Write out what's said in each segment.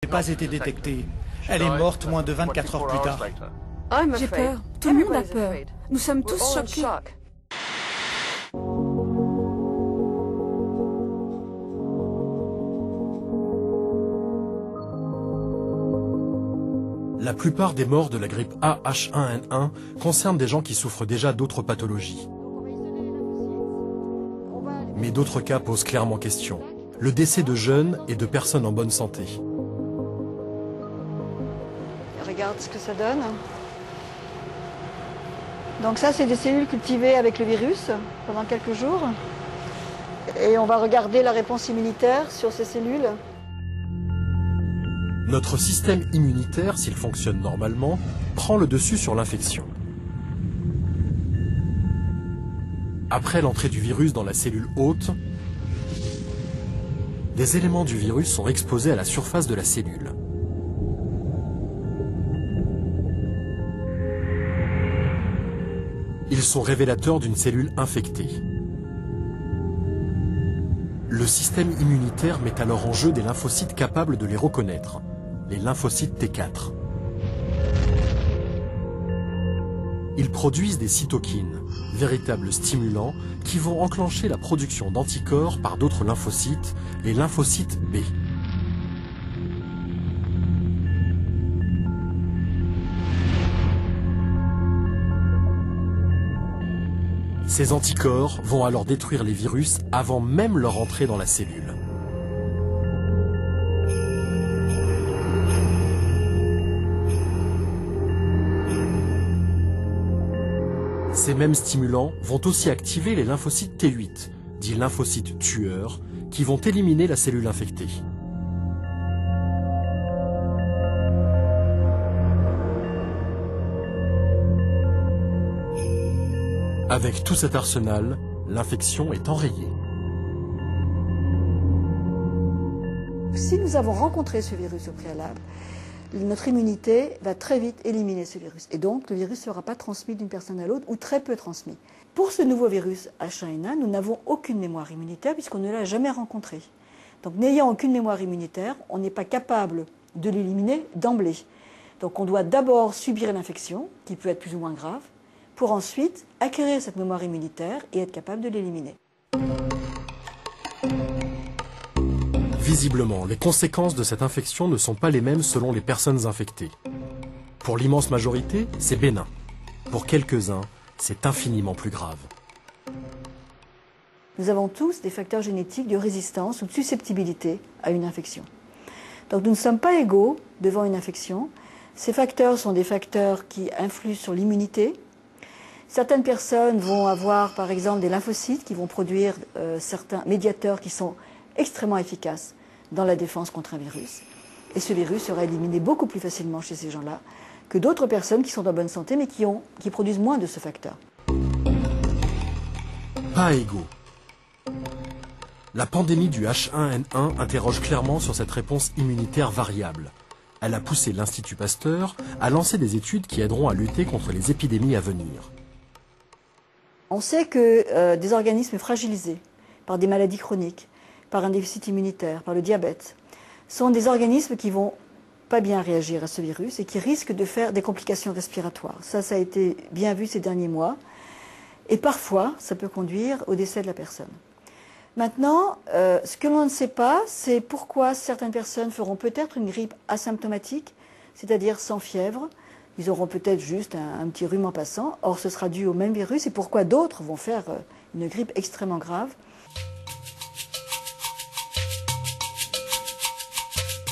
n'a pas été détectée. Elle est morte moins de 24 heures plus tard. J'ai peur. Tout le monde a peur. Nous sommes tous choqués. La plupart des morts de la grippe A H1N1 concernent des gens qui souffrent déjà d'autres pathologies. Mais d'autres cas posent clairement question. Le décès de jeunes et de personnes en bonne santé. Regarde ce que ça donne. Donc ça, c'est des cellules cultivées avec le virus pendant quelques jours. Et on va regarder la réponse immunitaire sur ces cellules. Notre système immunitaire, s'il fonctionne normalement, prend le dessus sur l'infection. Après l'entrée du virus dans la cellule hôte, des éléments du virus sont exposés à la surface de la cellule. Ils sont révélateurs d'une cellule infectée. Le système immunitaire met alors en jeu des lymphocytes capables de les reconnaître, les lymphocytes T4. Ils produisent des cytokines, véritables stimulants qui vont enclencher la production d'anticorps par d'autres lymphocytes, les lymphocytes B. Ces anticorps vont alors détruire les virus avant même leur entrée dans la cellule. Ces mêmes stimulants vont aussi activer les lymphocytes T8, dits lymphocytes tueurs, qui vont éliminer la cellule infectée. Avec tout cet arsenal, l'infection est enrayée. Si nous avons rencontré ce virus au préalable, notre immunité va très vite éliminer ce virus. Et donc, le virus ne sera pas transmis d'une personne à l'autre ou très peu transmis. Pour ce nouveau virus H1N1, nous n'avons aucune mémoire immunitaire puisqu'on ne l'a jamais rencontré. Donc, n'ayant aucune mémoire immunitaire, on n'est pas capable de l'éliminer d'emblée. Donc, on doit d'abord subir l'infection, qui peut être plus ou moins grave, pour ensuite acquérir cette mémoire immunitaire et être capable de l'éliminer. Visiblement, les conséquences de cette infection ne sont pas les mêmes selon les personnes infectées. Pour l'immense majorité, c'est bénin. Pour quelques-uns, c'est infiniment plus grave. Nous avons tous des facteurs génétiques de résistance ou de susceptibilité à une infection. Donc nous ne sommes pas égaux devant une infection. Ces facteurs sont des facteurs qui influent sur l'immunité. Certaines personnes vont avoir par exemple des lymphocytes qui vont produire certains médiateurs qui sont extrêmement efficaces dans la défense contre un virus. Et ce virus sera éliminé beaucoup plus facilement chez ces gens-là que d'autres personnes qui sont en bonne santé mais qui produisent moins de ce facteur. Pas égaux. La pandémie du H1N1 interroge clairement sur cette réponse immunitaire variable. Elle a poussé l'Institut Pasteur à lancer des études qui aideront à lutter contre les épidémies à venir. On sait que des organismes fragilisés par des maladies chroniques, par un déficit immunitaire, par le diabète, sont des organismes qui vont pas bien réagir à ce virus et qui risquent de faire des complications respiratoires. Ça a été bien vu ces derniers mois. Et parfois, ça peut conduire au décès de la personne. Maintenant, ce que l'on ne sait pas, c'est pourquoi certaines personnes feront peut-être une grippe asymptomatique, c'est-à-dire sans fièvre. Ils auront peut-être juste un petit rhume en passant. Or, ce sera dû au même virus. Et pourquoi d'autres vont faire une grippe extrêmement grave.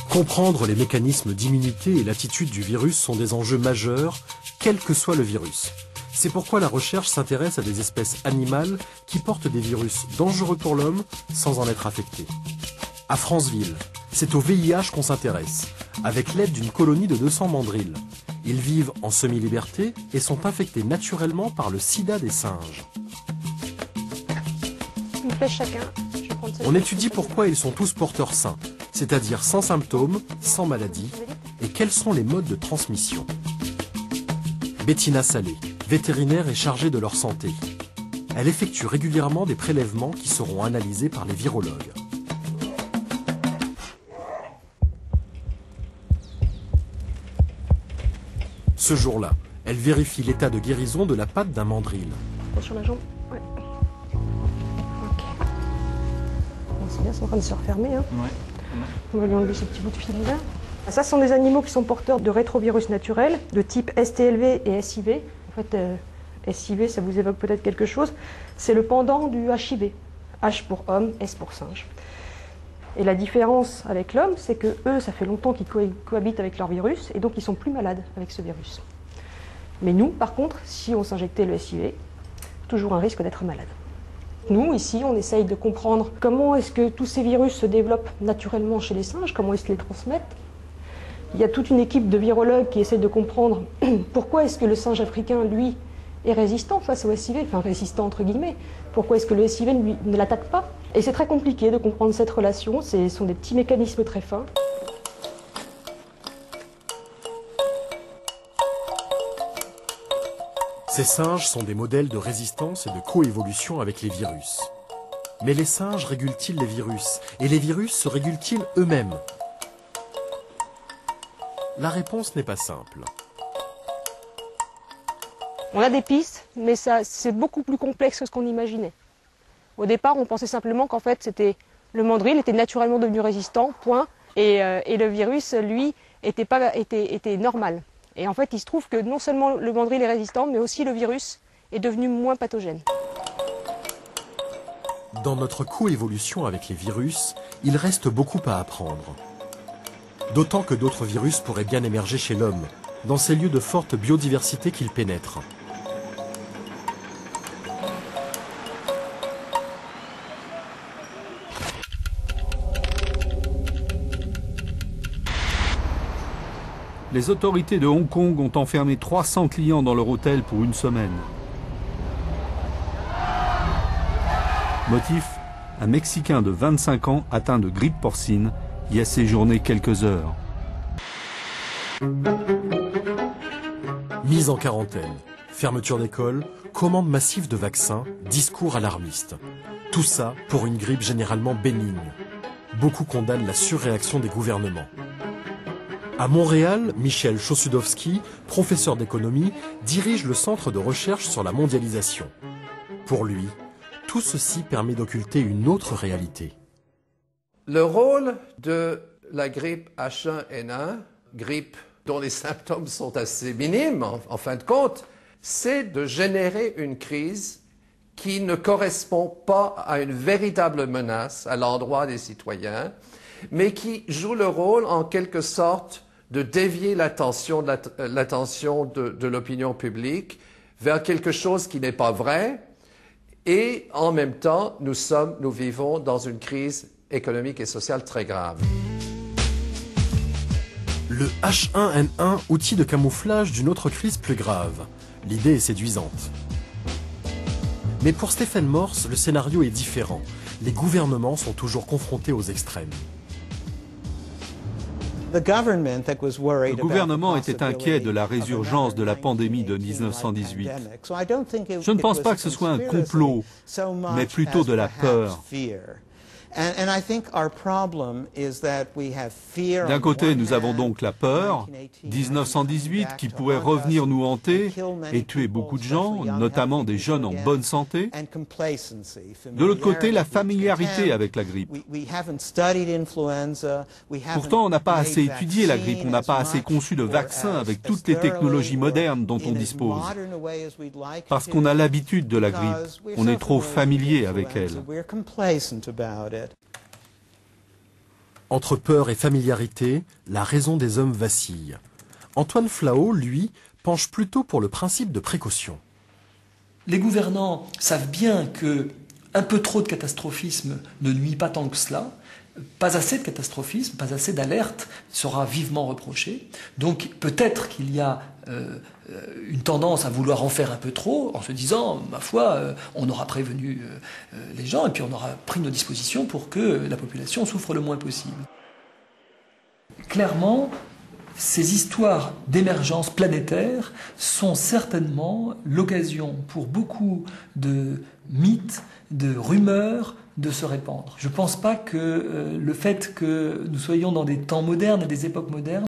Comprendre les mécanismes d'immunité et l'attitude du virus sont des enjeux majeurs, quel que soit le virus. C'est pourquoi la recherche s'intéresse à des espèces animales qui portent des virus dangereux pour l'homme sans en être affectés. À Franceville, c'est au VIH qu'on s'intéresse, avec l'aide d'une colonie de 200 mandrilles. Ils vivent en semi-liberté et sont infectés naturellement par le sida des singes. Une flèche chacun. On étudie pourquoi ils sont tous porteurs sains, c'est-à-dire sans symptômes, sans maladie, et quels sont les modes de transmission. Bettina Salé, vétérinaire et chargée de leur santé. Elle effectue régulièrement des prélèvements qui seront analysés par les virologues. Ce jour-là, elle vérifie l'état de guérison de la patte d'un mandril. Attention la jambe. Ouais. Ok. Bon, c'est bien, c'est en train de se refermer. Hein. Ouais. On va lui enlever ce petit bout de fil là. Ça, ce sont des animaux qui sont porteurs de rétrovirus naturels de type STLV et SIV. En fait, SIV, ça vous évoque peut-être quelque chose. C'est le pendant du HIV. H pour homme, S pour singe. Et la différence avec l'homme, c'est que eux, ça fait longtemps qu'ils cohabitent avec leur virus, et donc ils sont plus malades avec ce virus. Mais nous, par contre, si on s'injectait le SIV, toujours un risque d'être malade. Nous, ici, on essaye de comprendre comment est-ce que tous ces virus se développent naturellement chez les singes, comment ils se les transmettent. Il y a toute une équipe de virologues qui essaie de comprendre pourquoi est-ce que le singe africain, lui, est résistant face au SIV, enfin résistant entre guillemets. Pourquoi est-ce que le SIV lui, ne l'attaque pas? Et c'est très compliqué de comprendre cette relation, ce sont des petits mécanismes très fins. Ces singes sont des modèles de résistance et de coévolution avec les virus. Mais les singes régulent-ils les virus? Et les virus se régulent-ils eux-mêmes? La réponse n'est pas simple. On a des pistes, mais c'est beaucoup plus complexe que ce qu'on imaginait. Au départ, on pensait simplement qu'en fait, c'était le mandril était naturellement devenu résistant, point, et le virus, lui, était normal. Et en fait, il se trouve que non seulement le mandril est résistant, mais aussi le virus est devenu moins pathogène. Dans notre coévolution avec les virus, il reste beaucoup à apprendre. D'autant que d'autres virus pourraient bien émerger chez l'homme, dans ces lieux de forte biodiversité qu'ils pénètrent. Les autorités de Hong Kong ont enfermé 300 clients dans leur hôtel pour une semaine. Motif, un Mexicain de 25 ans atteint de grippe porcine y a séjourné quelques heures. Mise en quarantaine, fermeture d'école, commande massive de vaccins, discours alarmistes. Tout ça pour une grippe généralement bénigne. Beaucoup condamnent la surréaction des gouvernements. À Montréal, Michel Chossudowski, professeur d'économie, dirige le centre de recherche sur la mondialisation. Pour lui, tout ceci permet d'occulter une autre réalité. Le rôle de la grippe H1N1, grippe dont les symptômes sont assez minimes en fin de compte, c'est de générer une crise qui ne correspond pas à une véritable menace à l'endroit des citoyens, mais qui joue le rôle en quelque sorte de dévier l'attention de l'opinion publique vers quelque chose qui n'est pas vrai, et en même temps, nous vivons dans une crise économique et sociale très grave. Le H1N1, outil de camouflage d'une autre crise plus grave. L'idée est séduisante. Mais pour Stephen Morse, le scénario est différent. Les gouvernements sont toujours confrontés aux extrêmes. Le gouvernement était inquiet de la résurgence de la pandémie de 1918. Je ne pense pas que ce soit un complot, mais plutôt de la peur. D'un côté, nous avons donc la peur, 1918 qui pourrait revenir nous hanter et tuer beaucoup de gens, notamment des jeunes en bonne santé. De l'autre côté, la familiarité avec la grippe. Pourtant, on n'a pas assez étudié la grippe, on n'a pas assez conçu de vaccins avec toutes les technologies modernes dont on dispose. Parce qu'on a l'habitude de la grippe, on est trop familier avec elle. Entre peur et familiarité, la raison des hommes vacille. Antoine Flao, lui, penche plutôt pour le principe de précaution. Les gouvernants savent bien que un peu trop de catastrophisme ne nuit pas tant que cela. Pas assez de catastrophisme, pas assez d'alerte sera vivement reproché. Donc peut-être qu'il y a une tendance à vouloir en faire un peu trop, en se disant, ma foi, on aura prévenu les gens et puis on aura pris nos dispositions pour que la population souffre le moins possible. Clairement, ces histoires d'émergence planétaire sont certainement l'occasion pour beaucoup de mythes, de rumeurs, de se répandre. Je ne pense pas que le fait que nous soyons dans des temps modernes et des époques modernes